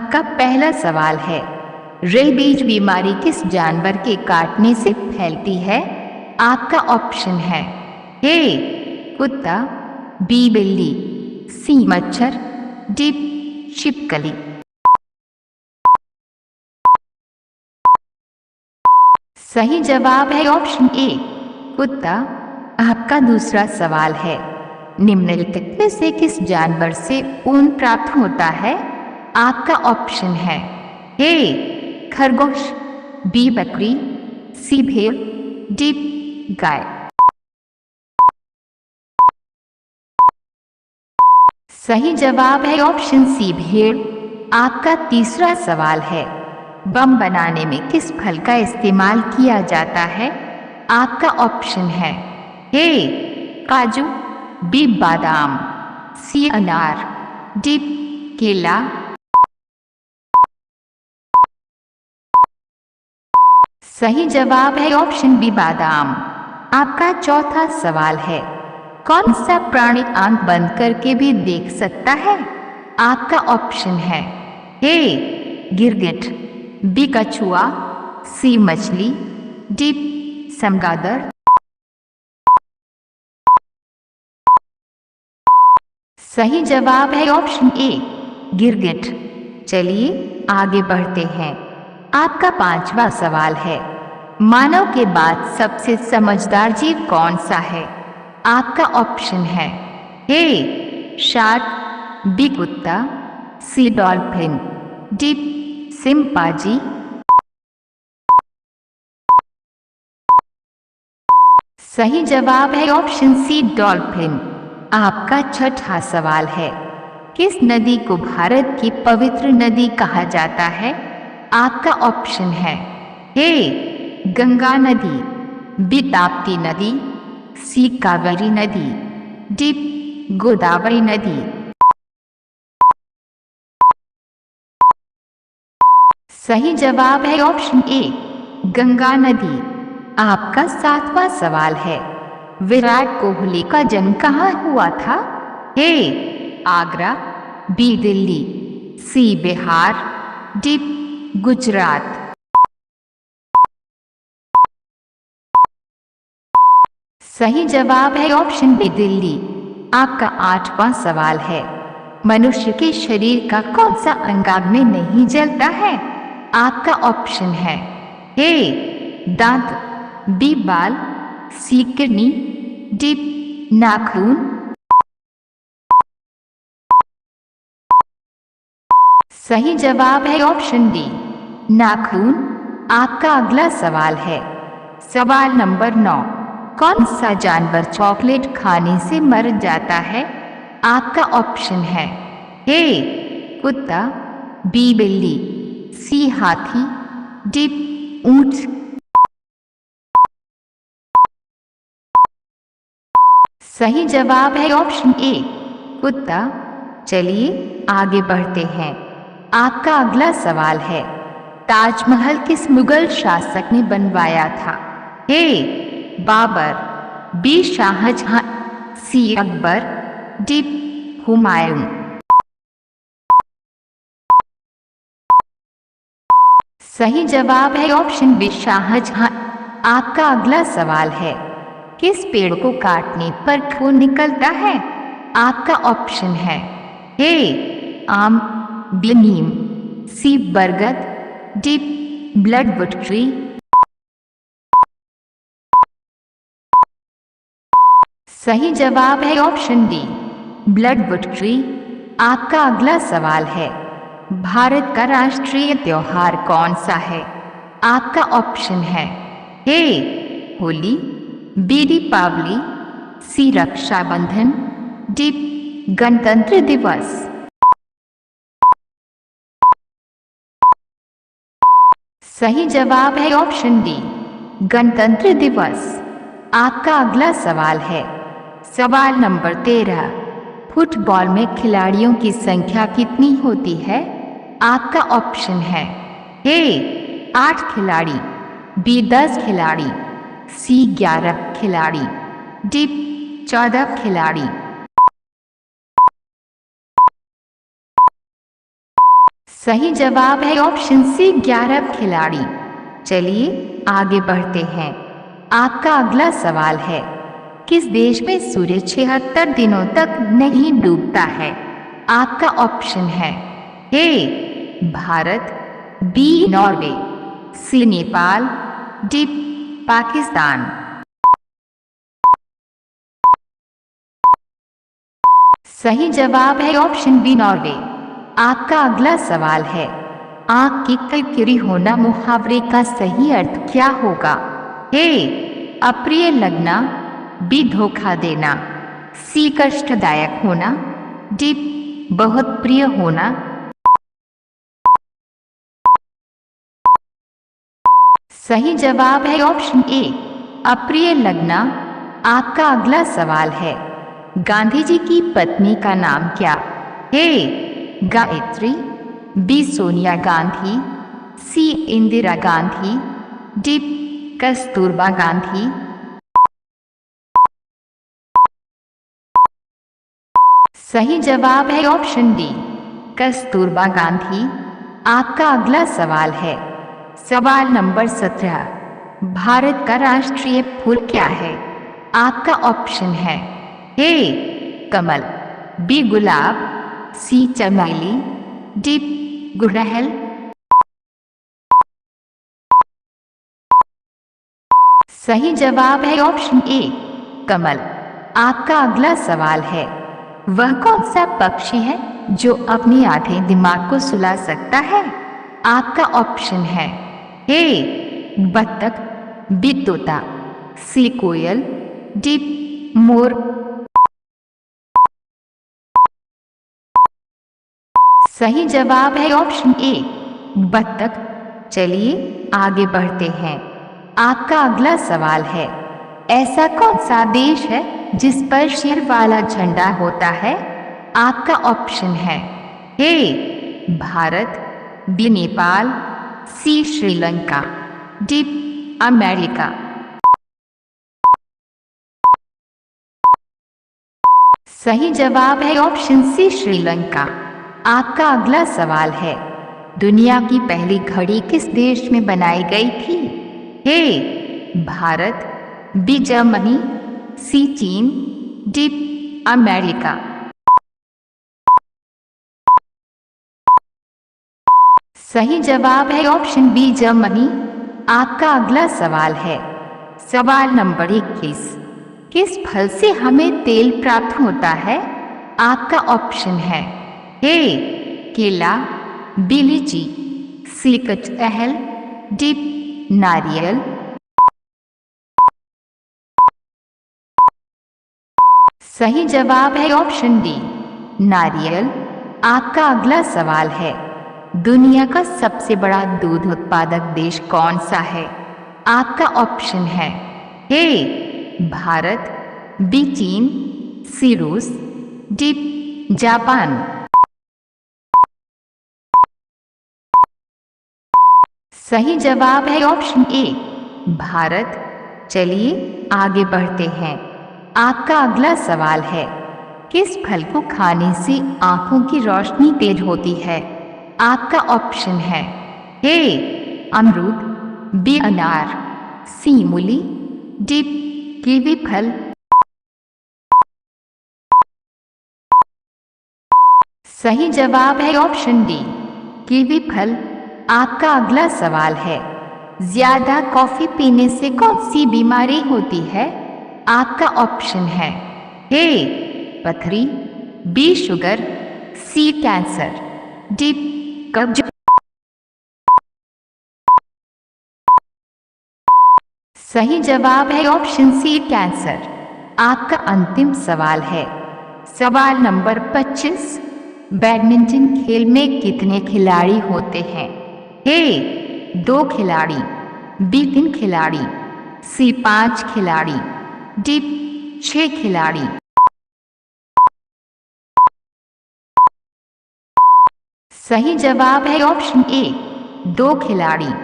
आपका पहला सवाल है, रेबीज बीमारी किस जानवर के काटने से फैलती है? आपका ऑप्शन है ए कुत्ता, बी बिल्ली, सी मच्छर, डी छिपकली। सही जवाब है ऑप्शन ए कुत्ता। आपका दूसरा सवाल है, निम्नलिखित में से किस जानवर से ऊन प्राप्त होता है? आपका ऑप्शन है ए खरगोश, बी बकरी, सी भेड़, डी गाय। सही जवाब है ऑप्शन सी भेड़। आपका तीसरा सवाल है, बम बनाने में किस फल का इस्तेमाल किया जाता है? आपका ऑप्शन है ए काजू, बी बादाम, सी अनार, डी केला। सही जवाब है ऑप्शन बी बादाम। आपका चौथा सवाल है, कौन सा प्राणी आंख बंद करके भी देख सकता है? आपका ऑप्शन है ए गिरगिट, बी कछुआ, सी मछली, डी चमगादड़। सही जवाब है ऑप्शन ए गिरगिट। चलिए आगे बढ़ते हैं। आपका पांचवा सवाल है, मानव के बाद सबसे समझदार जीव कौन सा है? आपका ऑप्शन है ए शार्क, बी कुत्ता, सी डॉल्फिन, डी सिंपाजी। सही जवाब है ऑप्शन सी डॉल्फिन। आपका छठा सवाल है, किस नदी को भारत की पवित्र नदी कहा जाता है? आपका ऑप्शन है ए गंगा नदी, बी ताप्ती नदी, सी कावेरी नदी, डी गोदावरी नदी। सही जवाब है ऑप्शन ए गंगा नदी। आपका सातवां सवाल है, विराट कोहली का जन्म कहाँ हुआ था? ए आगरा, बी दिल्ली, सी बिहार, डी गुजरात। सही जवाब है ऑप्शन बी दिल्ली। आपका आठवां सवाल है, मनुष्य के शरीर का कौन सा अंग आग में नहीं जलता है? आपका ऑप्शन है ए दांत, बी बाल, सी किडनी, डी नाखून। सही जवाब है ऑप्शन डी नाखून। आपका अगला सवाल है, सवाल नंबर 9, कौन सा जानवर चॉकलेट खाने से मर जाता है? आपका ऑप्शन है ए कुत्ता, बी बिल्ली, सी हाथी, डी ऊंट। सही जवाब है ऑप्शन ए कुत्ता। चलिए आगे बढ़ते हैं। आपका अगला सवाल है, ताजमहल किस मुगल शासक ने बनवाया था? ए बाबर, बी शाहजहां, सी अकबर, डी हुमायूं। सही जवाब है ऑप्शन बी शाहजहां। आपका अगला सवाल है, किस पेड़ को काटने पर खून निकलता है? आपका ऑप्शन है ए आम, बी नीम, सी बरगद, डी ब्लडवुड ट्री। सही जवाब है ऑप्शन डी ब्लडवुड ट्री। आपका अगला सवाल है, भारत का राष्ट्रीय त्योहार कौन सा है? आपका ऑप्शन है ए होली, बी दीपावली, सी रक्षाबंधन, डी गणतंत्र दिवस। सही जवाब है ऑप्शन डी गणतंत्र दिवस। आपका अगला सवाल है, सवाल नंबर 13, फुटबॉल में खिलाड़ियों की संख्या कितनी होती है? आपका ऑप्शन है ए 8 खिलाड़ी, बी 10 खिलाड़ी, सी 11 खिलाड़ी, डी 14 खिलाड़ी। सही जवाब है ऑप्शन सी 11 खिलाड़ी। चलिए आगे बढ़ते हैं। आपका अगला सवाल है, किस देश में सूर्य 76 दिनों तक नहीं डूबता है? आपका ऑप्शन है ए भारत, बी नॉर्वे, सी नेपाल, डी पाकिस्तान। सही जवाब है ऑप्शन बी नॉर्वे। आपका अगला सवाल है, आंख की किरकिरी होना मुहावरे का सही अर्थ क्या होगा? ए अप्रिय लगना, बी धोखा देना, सी कष्टदायक होना, डी बहुत प्रिय होना। सही जवाब है ऑप्शन ए अप्रिय लगना। आपका अगला सवाल है, गांधी जी की पत्नी का नाम क्या? ए गायत्री, बी सोनिया गांधी, सी इंदिरा गांधी, डी कस्तूरबा गांधी। सही जवाब है ऑप्शन डी कस्तूरबा गांधी। आपका अगला सवाल है, सवाल नंबर 17, भारत का राष्ट्रीय फूल क्या है? आपका ऑप्शन है ए कमल, बी गुलाब, सी चमेली, डी गुड़हल। सही जवाब है ऑप्शन ए कमल। आपका अगला सवाल है, वह कौन सा पक्षी है जो अपने आधे दिमाग को सुला सकता है? आपका ऑप्शन है ए बत्तख, बी तोता, सी कोयल, डी मोर। सही जवाब है ऑप्शन ए बत्तख। चलिए आगे बढ़ते हैं। आपका अगला सवाल है, ऐसा कौन सा देश है जिस पर शेर वाला झंडा होता है? आपका ऑप्शन है ए भारत, बी नेपाल, सी श्रीलंका, डी अमेरिका। सही जवाब है ऑप्शन सी श्रीलंका। आपका अगला सवाल है, दुनिया की पहली घड़ी किस देश में बनाई गई थी? ए भारत, बी जर्मनी, सी चीन, डी अमेरिका। सही जवाब है ऑप्शन बी जर्मनी। आपका अगला सवाल है, सवाल नंबर 21, किस फल से हमें तेल प्राप्त होता है? आपका ऑप्शन है ए केला, बी लीची, सी कटहल, डी नारियल। सही जवाब है ऑप्शन डी नारियल। आपका अगला सवाल है, दुनिया का सबसे बड़ा दूध उत्पादक देश कौन सा है? आपका ऑप्शन है ए भारत, बी चीन, सी रूस, डी जापान। सही जवाब है ऑप्शन ए भारत। चलिए आगे बढ़ते हैं। आपका अगला सवाल है, किस फल को खाने से आंखों की रोशनी तेज होती है? आपका ऑप्शन है ए अमरूद, बी अनार, सी मूली, डी कीवी फल। सही जवाब है ऑप्शन डी कीवी फल। आपका अगला सवाल है, ज्यादा कॉफी पीने से कौन सी बीमारी होती है? आपका ऑप्शन है ए पथरी, बी शुगर, सी कैंसर, डी कब्ज। सही जवाब है ऑप्शन सी कैंसर। आपका अंतिम सवाल है, सवाल नंबर 25, बैडमिंटन खेल में कितने खिलाड़ी होते हैं? ए 2 खिलाड़ी, बी 3 खिलाड़ी, सी 5 खिलाड़ी, डी 6 खिलाड़ी। सही जवाब है ऑप्शन ए 2 खिलाड़ी।